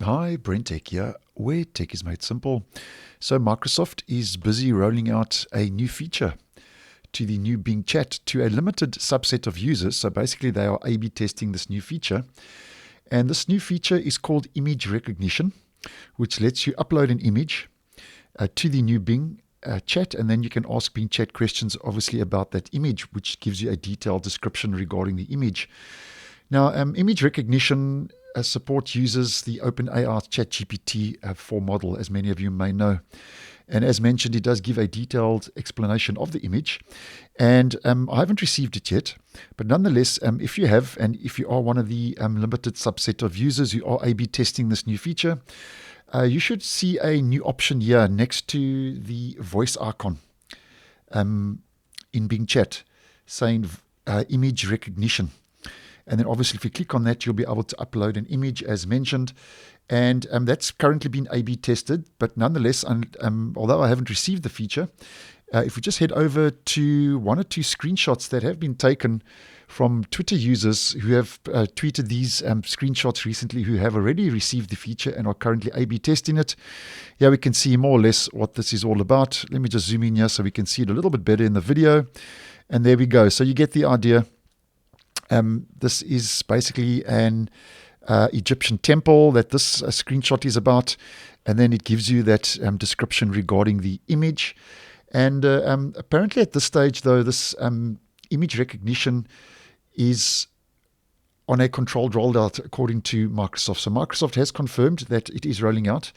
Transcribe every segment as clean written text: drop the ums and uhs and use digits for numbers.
Hi, BrenTech here, where tech is made simple. So Microsoft is busy rolling out a new feature to the new Bing chat to a limited subset of users. So basically they are A/B testing this new feature. And this new feature is called image recognition, which lets you upload an image to the new Bing chat, and then you can ask Bing chat questions obviously about that image, which gives you a detailed description regarding the image. Now, image recognition support uses the OpenAI ChatGPT 4 model, as many of you may know. And as mentioned, it does give a detailed explanation of the image. And I haven't received it yet. But nonetheless, if you have, and if you are one of the limited subset of users who are A/B testing this new feature, you should see a new option here next to the voice icon in Bing Chat saying image recognition. And then obviously if you click on that, you'll be able to upload an image as mentioned. And that's currently been A/B tested. But nonetheless, although I haven't received the feature, if we just head over to one or two screenshots that have been taken from Twitter users who have tweeted these screenshots recently, who have already received the feature and are currently A/B testing it. Here we can see more or less what this is all about. Let me just zoom in here so we can see it a little bit better in the video. And there we go. So you get the idea. This is basically an Egyptian temple that this screenshot is about, and then it gives you that description regarding the image. And apparently at this stage, though, this image recognition is on a controlled rollout according to Microsoft. So Microsoft has confirmed that it is rolling out,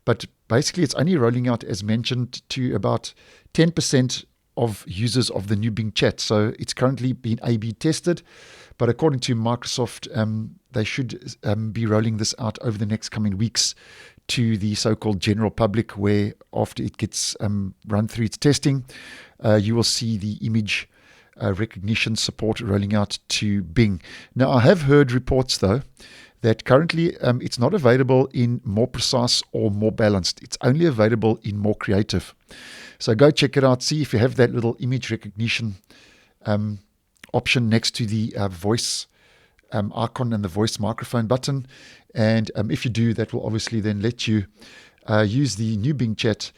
but basically it's only rolling out, as mentioned, to about 10% of users of the new Bing chat. So it's currently been A/B tested, but according to Microsoft, they should be rolling this out over the next coming weeks to the so-called general public, where after it gets run through its testing, you will see the image recognition support rolling out to Bing. Now, I have heard reports, though, that currently it's not available in more precise or more balanced. It's only available in more creative. So go check it out. See if you have that little image recognition option next to the voice icon and the voice microphone button. And if you do, that will obviously then let you use the new Bing chat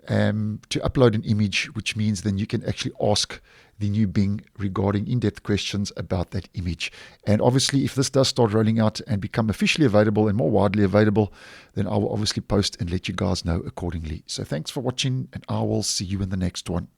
to upload an image, which means then you can actually ask the new Bing regarding in-depth questions about that image. And obviously, if this does start rolling out and become officially available and more widely available, then I will obviously post and let you guys know accordingly. So thanks for watching, and I will see you in the next one.